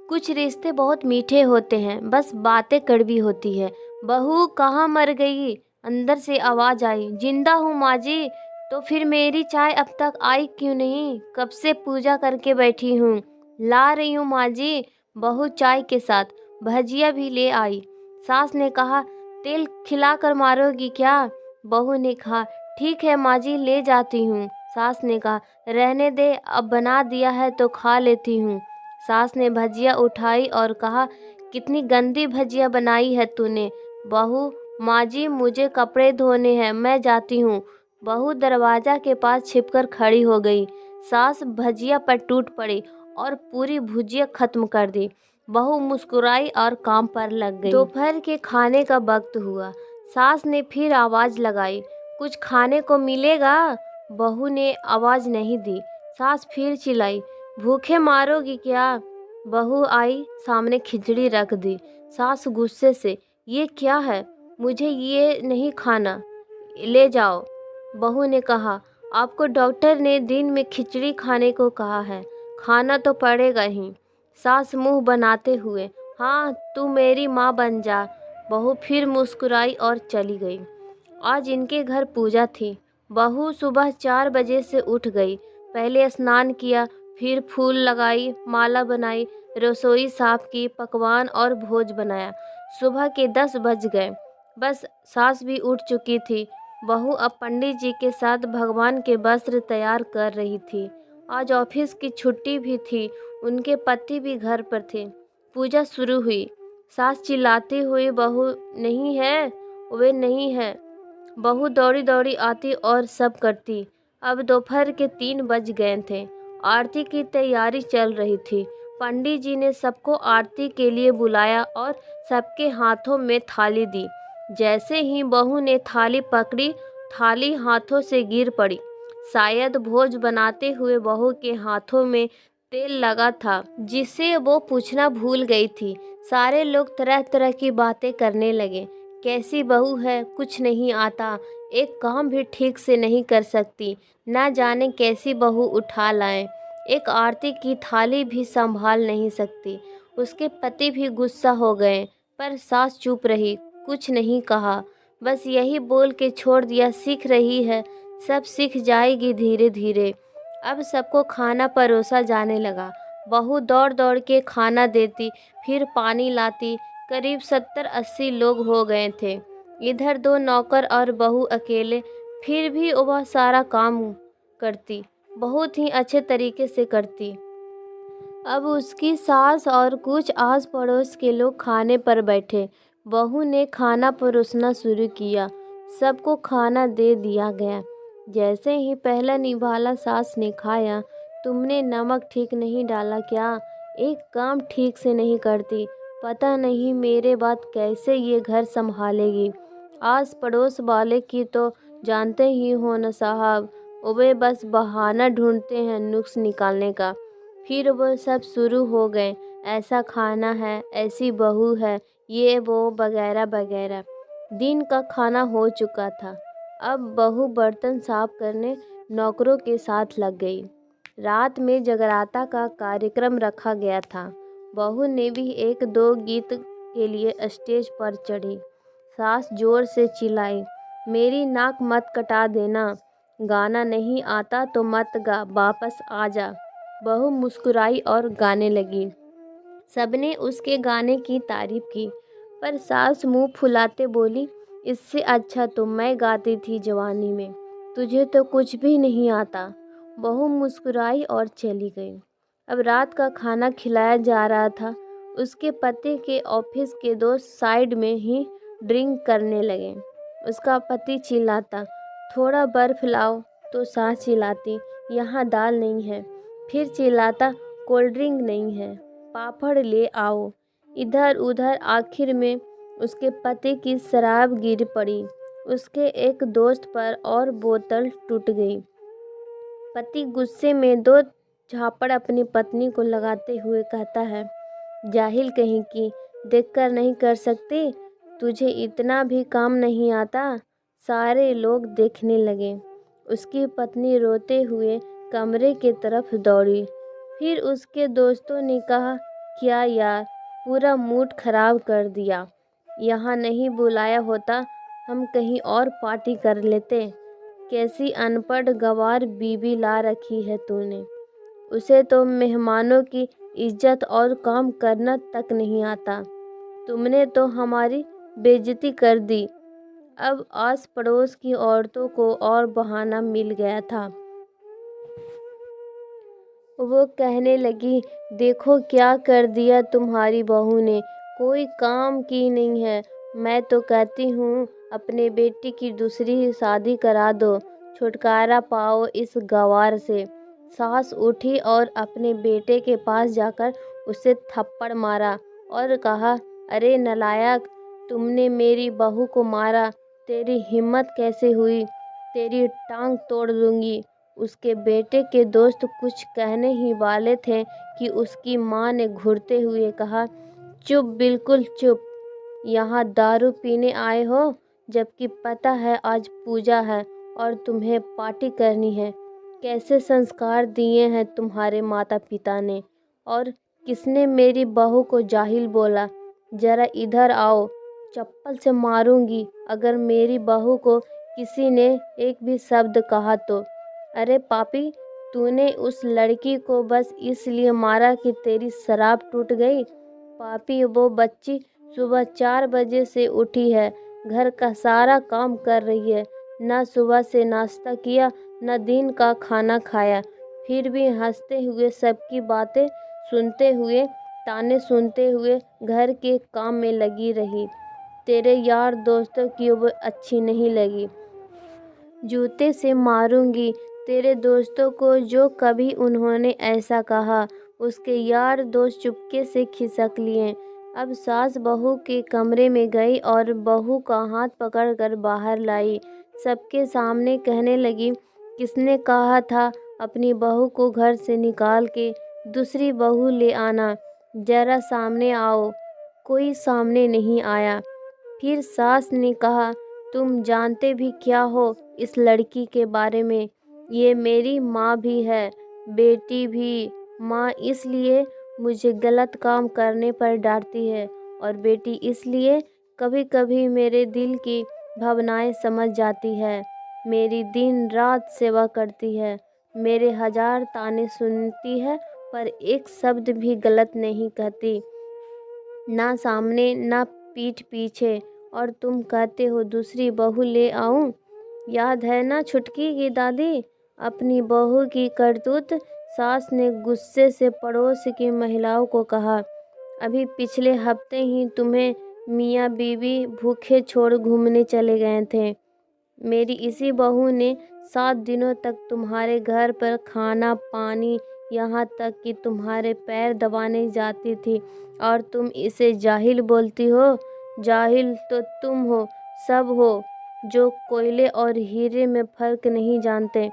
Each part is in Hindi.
कुछ रिश्ते बहुत मीठे होते हैं, बस बातें कड़वी होती है। बहू कहाँ मर गई? अंदर से आवाज आई। जिंदा हूँ माँ जी। तो फिर मेरी चाय अब तक आई क्यों नहीं? कब से पूजा करके बैठी हूँ। ला रही हूँ माँ जी। बहू चाय के साथ भजिया भी ले आई। सास ने कहा, तेल खिलाकर मारोगी क्या? बहू ने कहा, ठीक है माँ जी, ले जाती हूँ। सास ने कहा, रहने दे, अब बना दिया है तो खा लेती हूँ। सास ने भजिया उठाई और कहा, कितनी गंदी भजिया बनाई है तूने। बहू, माँ जी मुझे कपड़े धोने हैं, मैं जाती हूँ। बहू दरवाजा के पास छिपकर खड़ी हो गई। सास भजिया पर टूट पड़ी और पूरी भुजिया खत्म कर दी। बहू मुस्कुराई और काम पर लग गई। दोपहर के खाने का वक्त हुआ। सास ने फिर आवाज लगाई, कुछ खाने को मिलेगा? बहू ने आवाज नहीं दी। सास फिर चिल्लाई, भूखे मारोगी क्या? बहू आई, सामने खिचड़ी रख दी। सास गुस्से से, ये क्या है? मुझे ये नहीं खाना, ले जाओ। बहू ने कहा, आपको डॉक्टर ने दिन में खिचड़ी खाने को कहा है, खाना तो पड़ेगा ही। सास मुंह बनाते हुए, हाँ तू मेरी माँ बन जा। बहू फिर मुस्कुराई और चली गई। आज इनके घर पूजा थी। बहू सुबह 4 बजे से उठ गई। पहले स्नान किया, फिर फूल लगाई, माला बनाई, रसोई साफ की, पकवान और भोज बनाया। सुबह के 10 बज गए। बस सास भी उठ चुकी थी। बहू अब पंडित जी के साथ भगवान के वस्त्र तैयार कर रही थी। आज ऑफिस की छुट्टी भी थी, उनके पति भी घर पर थे। पूजा शुरू हुई। सास चिल्लाती हुई, बहू नहीं है, वे नहीं है। बहू दौड़ी दौड़ी आती और सब करती। अब दोपहर के 3 बज गए थे। आरती की तैयारी चल रही थी। पंडित जी ने सबको आरती के लिए बुलाया और सबके हाथों में थाली दी। जैसे ही बहू ने थाली पकड़ी, थाली हाथों से गिर पड़ी। शायद भोज बनाते हुए बहू के हाथों में तेल लगा था, जिसे वो पूछना भूल गई थी। सारे लोग तरह तरह की बातें करने लगे। कैसी बहू है, कुछ नहीं आता, एक काम भी ठीक से नहीं कर सकती, ना जाने कैसी बहू उठा लाएं, एक आरती की थाली भी संभाल नहीं सकती। उसके पति भी गुस्सा हो गए, पर सास चुप रही, कुछ नहीं कहा, बस यही बोल के छोड़ दिया, सीख रही है, सब सीख जाएगी धीरे धीरे। अब सबको खाना परोसा जाने लगा। बहू दौड़ दौड़ के खाना देती, फिर पानी लाती। करीब 70-80 लोग हो गए थे। इधर 2 नौकर और बहू अकेले, फिर भी वह सारा काम करती, बहुत ही अच्छे तरीके से करती। अब उसकी सास और कुछ आस पड़ोस के लोग खाने पर बैठे। बहू ने खाना परोसना शुरू किया। सबको खाना दे दिया गया। जैसे ही पहला निवाला सास ने खाया, तुमने नमक ठीक नहीं डाला क्या? एक काम ठीक से नहीं करती, पता नहीं मेरे बाद कैसे ये घर संभालेगी। आस पड़ोस वाले की तो जानते ही हो न साहब, वे बस बहाना ढूंढते हैं नुक्स निकालने का। फिर वो सब शुरू हो गए, ऐसा खाना है, ऐसी बहू है, ये वो वगैरह वगैरह। दिन का खाना हो चुका था। अब बहू बर्तन साफ करने नौकरों के साथ लग गई। रात में जगराता का कार्यक्रम रखा गया था। बहू ने भी 1-2 गीत के लिए स्टेज पर चढ़ी। सास जोर से चिल्लाई, मेरी नाक मत कटा देना, गाना नहीं आता तो मत गा, वापस आ जा। बहू मुस्कुराई और गाने लगी। सबने उसके गाने की तारीफ की, पर सास मुंह फुलाते बोली, इससे अच्छा तो मैं गाती थी जवानी में, तुझे तो कुछ भी नहीं आता। बहू मुस्कुराई और चली गई। अब रात का खाना खिलाया जा रहा था। उसके पति के ऑफिस के दोस्त साइड में ही ड्रिंक करने लगे। उसका पति चिल्लाता, थोड़ा बर्फ लाओ, तो सास चिल्लाती, यहाँ दाल नहीं है। फिर चिल्लाता, कोल्ड ड्रिंक नहीं है, पापड़ ले आओ। इधर उधर आखिर में उसके पति की शराब गिर पड़ी। उसके एक दोस्त पर और बोतल टूट गई। पति गुस्से में 2 झापड़ अपनी पत्नी को लगाते हुए कहता है, जाहिल कहीं की, देखकर नहीं कर सकती, तुझे इतना भी काम नहीं आता। सारे लोग देखने लगे। उसकी पत्नी रोते हुए कमरे के तरफ दौड़ी। फिर उसके दोस्तों ने कहा, क्या यार, पूरा मूड खराब कर दिया। यहाँ नहीं बुलाया होता, हम कहीं और पार्टी कर लेते। कैसी अनपढ़ गँवार बीवी ला रखी है तूने। उसे तो मेहमानों की इज्जत और काम करना तक नहीं आता। तुमने तो हमारी बेइज्जती कर दी। अब आस पड़ोस की औरतों को और बहाना मिल गया था। वो कहने लगी, देखो क्या कर दिया तुम्हारी बहू ने, कोई काम की नहीं है। मैं तो कहती हूँ अपने बेटी की दूसरी शादी करा दो, छुटकारा पाओ इस गंवार से। सास उठी और अपने बेटे के पास जाकर उसे थप्पड़ मारा और कहा, अरे नालायक, तुमने मेरी बहू को मारा, तेरी हिम्मत कैसे हुई, तेरी टांग तोड़ दूंगी। उसके बेटे के दोस्त कुछ कहने ही वाले थे कि उसकी माँ ने घूरते हुए कहा, चुप, बिल्कुल चुप। यहाँ दारू पीने आए हो, जबकि पता है आज पूजा है और तुम्हें पार्टी करनी है। कैसे संस्कार दिए हैं तुम्हारे माता पिता ने। और किसने मेरी बहू को जाहिल बोला। ज़रा इधर आओ, चप्पल से मारूंगी अगर मेरी बहू को किसी ने एक भी शब्द कहा तो। अरे पापी, तूने उस लड़की को बस इसलिए मारा कि तेरी शराब टूट गई। पापी, वो बच्ची सुबह 4 बजे से उठी है, घर का सारा काम कर रही है, ना सुबह से नाश्ता किया, न दिन का खाना खाया, फिर भी हंसते हुए सबकी बातें सुनते हुए, ताने सुनते हुए घर के काम में लगी रही। तेरे यार दोस्तों की वो अच्छी नहीं लगी। जूते से मारूंगी तेरे दोस्तों को जो कभी उन्होंने ऐसा कहा। उसके यार दोस्त चुपके से खिसक लिए। अब सास बहू के कमरे में गई और बहू का हाथ पकड़कर बाहर लाई। सबके सामने कहने लगी, किसने कहा था अपनी बहू को घर से निकाल के दूसरी बहू ले आना। जरा सामने आओ। कोई सामने नहीं आया। फिर सास ने कहा, तुम जानते भी क्या हो इस लड़की के बारे में। ये मेरी माँ भी है, बेटी भी। माँ इसलिए मुझे गलत काम करने पर डांटती है और बेटी इसलिए कभी कभी मेरे दिल की भावनाएं समझ जाती है। मेरी दिन रात सेवा करती है, मेरे 1000 ताने सुनती है, पर एक शब्द भी गलत नहीं कहती, ना सामने ना पीठ पीछे। और तुम कहते हो दूसरी बहू ले आऊं। याद है ना छुटकी की दादी, अपनी बहू की करतूत। सास ने गुस्से से पड़ोस की महिलाओं को कहा, अभी पिछले हफ्ते ही तुम्हें मियाँ बीवी भूखे छोड़ घूमने चले गए थे। मेरी इसी बहू ने 7 दिनों तक तुम्हारे घर पर खाना पानी, यहाँ तक कि तुम्हारे पैर दबाने जाती थी, और तुम इसे जाहिल बोलती हो। जाहिल तो तुम हो, सब हो, जो कोयले और हीरे में फ़र्क नहीं जानते।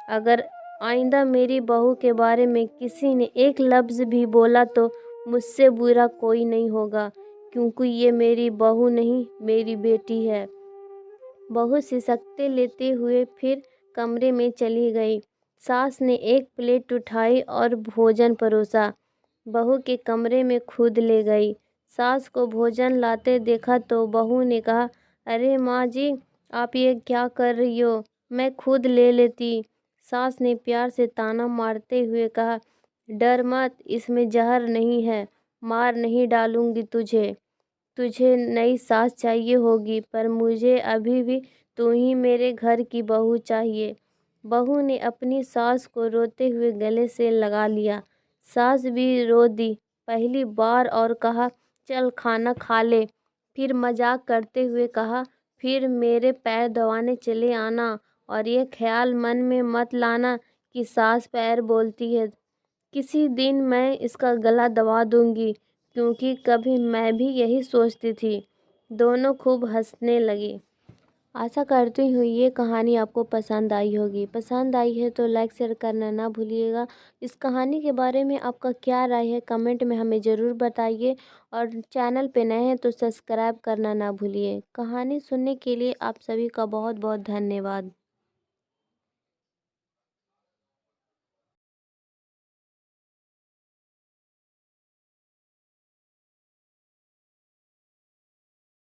अगर आइंदा मेरी बहू के बारे में किसी ने एक लफ्ज़ भी बोला तो मुझसे बुरा कोई नहीं होगा, क्योंकि ये मेरी बहू नहीं, मेरी बेटी है। बहू सिसकते लेते हुए फिर कमरे में चली गई। सास ने एक प्लेट उठाई और भोजन परोसा, बहू के कमरे में खुद ले गई। सास को भोजन लाते देखा तो बहू ने कहा, अरे माँ जी, आप ये क्या कर रही हो, मैं खुद ले लेती। सास ने प्यार से ताना मारते हुए कहा, डर मत, इसमें जहर नहीं है, मार नहीं डालूंगी तुझे। तुझे नई सास चाहिए होगी, पर मुझे अभी भी तू ही मेरे घर की बहू चाहिए। बहू ने अपनी सास को रोते हुए गले से लगा लिया। सास भी रो दी पहली बार और कहा, चल खाना खा ले। फिर मजाक करते हुए कहा, फिर मेरे पैर दबाने चले आना, और ये ख्याल मन में मत लाना कि सास पैर बोलती है। किसी दिन मैं इसका गला दबा दूंगी, क्योंकि कभी मैं भी यही सोचती थी। दोनों खूब हंसने लगी। आशा करती हूँ ये कहानी आपको पसंद आई होगी। पसंद आई है तो लाइक शेयर करना ना भूलिएगा। इस कहानी के बारे में आपका क्या राय है कमेंट में हमें ज़रूर बताइए, और चैनल पे नए हैं तो सब्सक्राइब करना ना भूलिए। कहानी सुनने के लिए आप सभी का बहुत बहुत धन्यवाद।